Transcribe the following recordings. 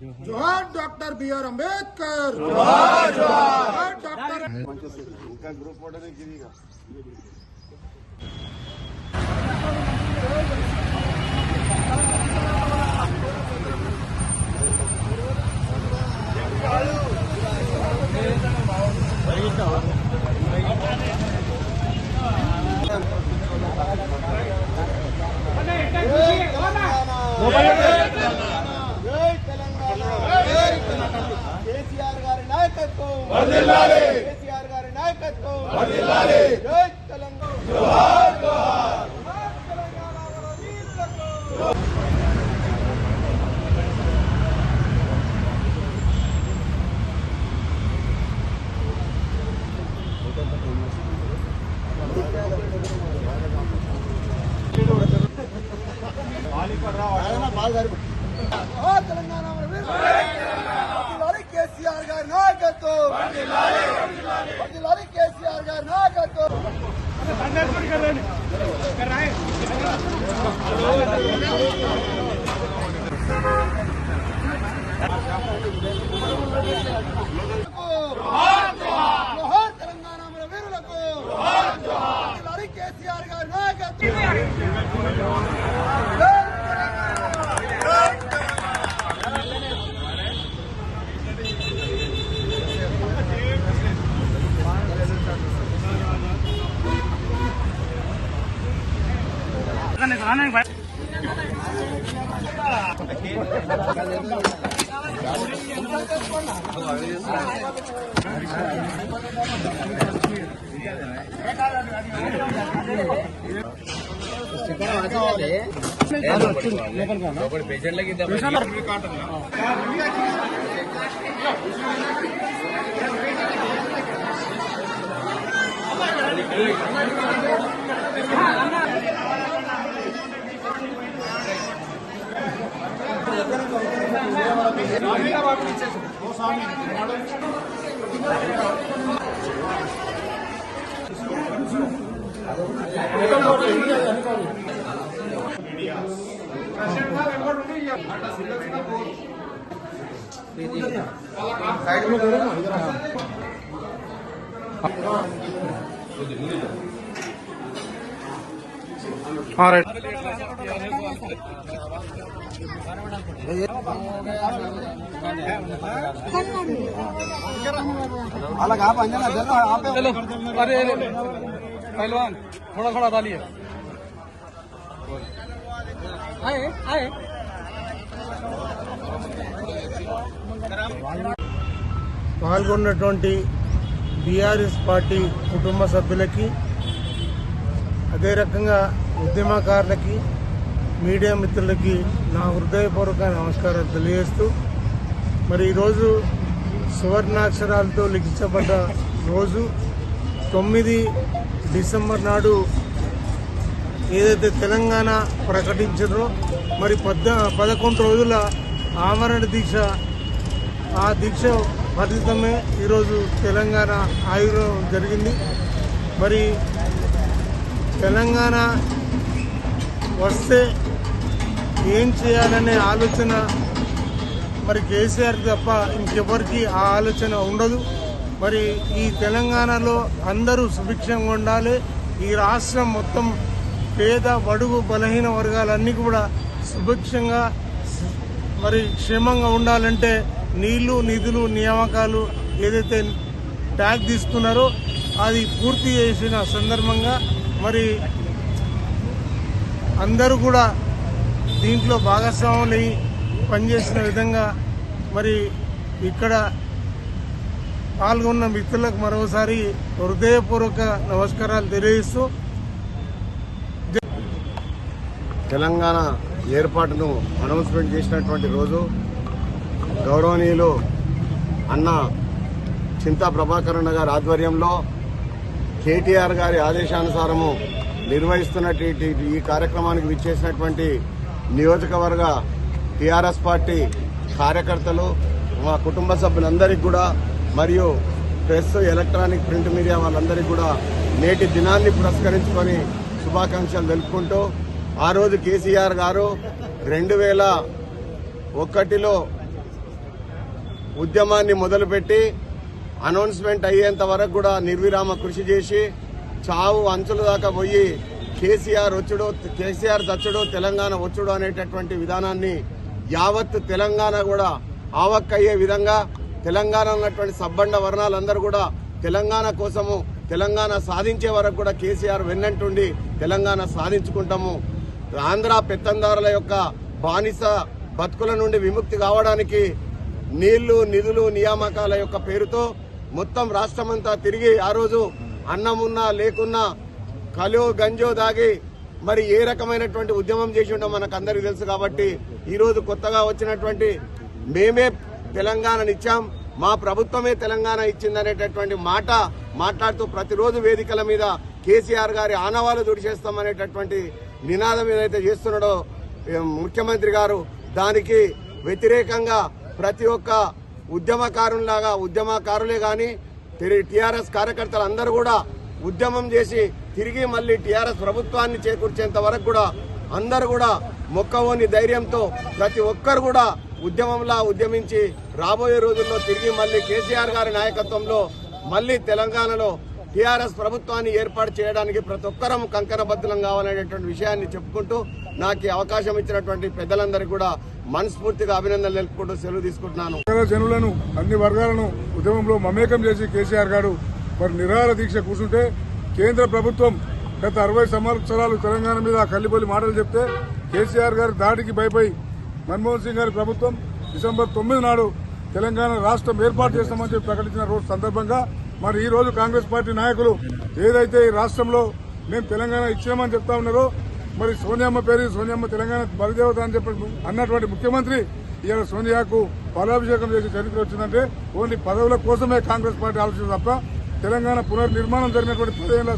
जोहार doctor B R. Ambedkar. जोहार जोहार डॉक्टर। उनका ग्रुप फोटो नहीं गिरेगा। కేసీఆర్ గారి నాయకత్వం వర్ధిల్లాలి, కేసీఆర్ గారి నాయకత్వం వర్ధిల్లాలి, జై తెలంగాణ, జోహార్ జోహార్, తెలంగాణ వీరులకు తెలంగాణ కేసీఆర్ గారి నాయకత్వం వర్ధిల్లాలి, కేసీఆర్ గారి నాయకత్వం జోహార్ తెలంగాణ వీరులకు, వర్ధిల్లాలి, కేసీఆర్ గారి నాయకత్వం अलग आप अंजना चलो आप अरे पहलवान थोड़ा थोड़ा डालिए आए आए పాల్గొన్నటువంటి బీఆర్ఎస్ పార్టీ కుటుంబ సభ్యులకి అదే రకంగా ఉద్యమకారులకి మీడియా మిత్రులకి నా హృదయపూర్వక నమస్కారాలు తెలియజేస్తూ మరి ఈరోజు సువర్ణాక్షరాలతో లిఖించబడ్డ రోజు 9 డిసెంబర్ నాడు ఏదైతే తెలంగాణ ప్రకటించారో మరి 11 రోజుల ఆమరణ దీక్ష, ఆ దీక్ష ఫలితమే ఈరోజు తెలంగాణ ఆవిర్భావం జరిగింది. మరి తెలంగాణ వస్తే ఏం చేయాలనే ఆలోచన మరి కేసీఆర్ తప్ప ఇంకెవరికి ఆ ఆలోచన ఉండదు. మరి ఈ తెలంగాణలో అందరూ సుభిక్షంగా ఉండాలి, ఈ రాష్ట్రం మొత్తం పేద బడుగు బలహీన వర్గాలన్నీ కూడా సుభిక్షంగా మరి క్షేమంగా ఉండాలంటే నీళ్లు నిధులు నియామకాలు ఏదైతే ట్యాగ్ తీసుకున్నారో అది పూర్తి చేసిన సందర్భంగా మరి అందరూ కూడా దీంట్లో భాగస్వాములై పనిచేసిన విధంగా మరి ఇక్కడ పాల్గొన్న మిత్రులకు మరోసారి హృదయపూర్వక నమస్కారాలు తెలియజేస్తూ తెలంగాణ ఏర్పాటును అనౌన్స్మెంట్ చేసినటువంటి రోజు గౌరవనీయులు అన్న చింతా ప్రభాకరణ గారి ఆధ్వర్యంలో కేటీఆర్ గారి ఆదేశానుసారము నిర్వహిస్తున్నటువంటి ఈ కార్యక్రమానికి విచ్చేసినటువంటి నియోజకవర్గ టీఆర్ఎస్ పార్టీ కార్యకర్తలు, మా కుటుంబ సభ్యులందరికీ కూడా మరియు ప్రెస్, ఎలక్ట్రానిక్, ప్రింట్ మీడియా వాళ్ళందరికీ కూడా నేటి దినాన్ని పురస్కరించుకొని శుభాకాంక్షలు తెలుపుకుంటూ, ఆ రోజు కేసీఆర్ గారు 2001లో ఉద్యమాన్ని మొదలుపెట్టి అనౌన్స్మెంట్ అయ్యేంత వరకు కూడా నిర్విరామ కృషి చేసి చావు అంచుల దాకా పోయి కేసీఆర్ చచ్చుడు తెలంగాణ వచ్చుడు అనేటటువంటి విధానాన్ని యావత్ తెలంగాణ కూడా ఆవక్కయ్యే విధంగా తెలంగాణ ఉన్నటువంటి సబ్బండ వర్ణాలందరూ కూడా తెలంగాణ కోసము తెలంగాణ సాధించే వరకు కూడా కేసీఆర్ వెన్నంటుండి తెలంగాణ సాధించుకుంటాము. ఆంధ్ర పెత్తందారుల యొక్క బానిస బతుకుల నుండి విముక్తి కావడానికి నీళ్లు నిధులు నియామకాల యొక్క పేరుతో మొత్తం రాష్ట్రమంతా తిరిగి ఆ రోజు అన్నమున్నా లేకున్నా కలో గంజో దాగి మరి ఏ రకమైనటువంటి ఉద్యమం చేసి ఉండో మనకు అందరికీ తెలుసు. కాబట్టి ఈరోజు కొత్తగా వచ్చినటువంటి మేమే తెలంగాణనిచ్చాం, మా ప్రభుత్వమే తెలంగాణ ఇచ్చిందనేటటువంటి మాట మాట్లాడుతూ ప్రతిరోజు వేదికల మీద కేసీఆర్ గారి ఆనవాళ్లు దుడిచేస్తామనేటటువంటి నినాదం ఏదైతే చేస్తున్నాడో ముఖ్యమంత్రి గారు, దానికి వ్యతిరేకంగా ప్రతి ఒక్క ఉద్యమకారులాగా ఉద్యమకారులే గాని టీఆర్ఎస్ కార్యకర్తలు అందరూ కూడా ఉద్యమం చేసి తిరిగి మళ్లీ టీఆర్ఎస్ ప్రభుత్వాన్ని చేకూర్చేంత వరకు కూడా అందరూ కూడా మొక్కవోని ధైర్యంతో ప్రతి ఒక్కరు కూడా ఉద్యమంలా ఉద్యమించి రాబోయే రోజుల్లో తిరిగి మళ్లీ కేసీఆర్ గారి నాయకత్వంలో మళ్లీ తెలంగాణలో టీఆర్ఎస్ ప్రభుత్వాన్ని ఏర్పాటు చేయడానికి ప్రతి ఒక్కరం కంకణబద్ధులం కావాలనేటువంటి విషయాన్ని చెప్పుకుంటూ నాకు ఈ అవకాశం ఇచ్చినటువంటి పెద్దలందరికీ కూడా మనస్ఫూర్తిగా అభినందనలు తెలుపుకుంటూ సెలవు తీసుకుంటున్నాను. జనులను అన్ని వర్గాలను ఉద్యమంలో మమేకం చేసి కేసీఆర్ గారు మరి నిరాహార దీక్ష కూర్చుంటే కేంద్ర ప్రభుత్వం గత 60 సంవత్సరాలు తెలంగాణ మీద కల్లిబొల్లి మాటలు చెప్తే కేసీఆర్ గారి దాడికి భయపడి మన్మోహన్ సింగ్ గారి ప్రభుత్వం డిసెంబర్ 9 నాడు తెలంగాణ రాష్ట్రం ఏర్పాటు చేస్తామని చెప్పి ప్రకటించిన రోజు సందర్భంగా మరి ఈ రోజు కాంగ్రెస్ పార్టీ నాయకులు ఏదైతే ఈ రాష్ట్రంలో మేము తెలంగాణ ఇచ్చామని చెప్తా ఉన్నారో మరి సోనియమ్మ పేరు సోనియమ్మ తెలంగాణ బలిదేవత అని చెప్పి అన్నటువంటి ముఖ్యమంత్రి ఇవాళ సోనియాకు పాలాభిషేకం చేసే చరిత్ర వచ్చిందంటే ఓన్లీ పదవుల కోసమే కాంగ్రెస్ పార్టీ ఆలోచన తప్ప తెలంగాణ పునర్నిర్మాణం జరిగినటువంటి 15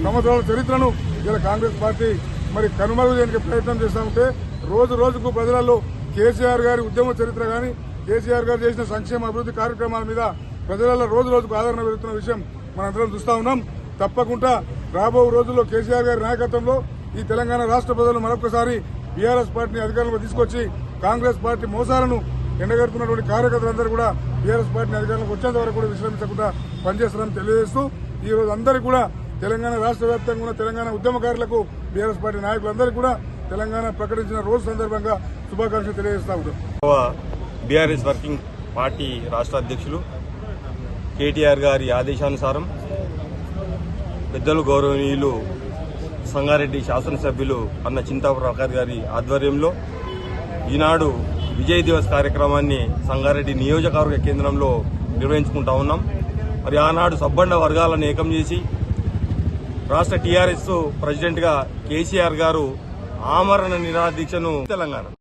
సంవత్సరాల చరిత్రను ఇలా కాంగ్రెస్ పార్టీ మరి కనుమరుగు చేయడానికి ప్రయత్నం చేస్తా ఉంటే రోజు రోజుకు ప్రజలలో కేసీఆర్ గారి ఉద్యమ చరిత్ర గాని కేసీఆర్ గారు చేసిన సంక్షేమ అభివృద్ధి కార్యక్రమాల మీద ప్రజలలో రోజు రోజుకు ఆదరణ పెరుగుతున్న విషయం మనందరం చూస్తా ఉన్నాం. తప్పకుండా రాబో రోజుల్లో కేసీఆర్ గారి నాయకత్వంలో ఈ తెలంగాణ రాష్ట్ర ప్రజలు మరొకసారి బీఆర్ఎస్ పార్టీని అధికారంలో తీసుకొచ్చి కాంగ్రెస్ పార్టీ మోసాలను ఎండగడుతున్నటువంటి కార్యకర్తలందరూ కూడా బీఆర్ఎస్ పార్టీని అధికారంలోకి వచ్చేంత వరకు కూడా విశ్రమించకుండా పనిచేస్తారని తెలియజేస్తూ ఈ రోజు అందరికీ కూడా తెలంగాణ రాష్ట్ర వ్యాప్తంగా ఉన్న తెలంగాణ ఉద్యమకారులకు బీఆర్ఎస్ పార్టీ నాయకులందరికీ కూడా తెలంగాణ ప్రకటించిన రోజు సందర్భంగా శుభాకాంక్షలు తెలియజేస్తా ఉంటాం. బీఆర్ఎస్ వర్కింగ్ పార్టీ రాష్ట్ర అధ్యక్షులు కేటీఆర్ గారి ఆదేశానుసారం పెద్దలు గౌరవనీయులు సంగారెడ్డి శాసనసభ్యులు అన్న చింతా ప్రభాకర్ గారి ఆధ్వర్యంలో ఈనాడు విజయ్ దివస్ కార్యక్రమాన్ని సంగారెడ్డి నియోజకవర్గ కేంద్రంలో నిర్వహించుకుంటా ఉన్నాం. మరి ఆనాడు సబ్బండ వర్గాలను ఏకం చేసి రాష్ట్ర టీఆర్ఎస్ ప్రెసిడెంట్ గా కేసీఆర్ గారు ఆమరణ నిరాదీక్షను తెలంగాణ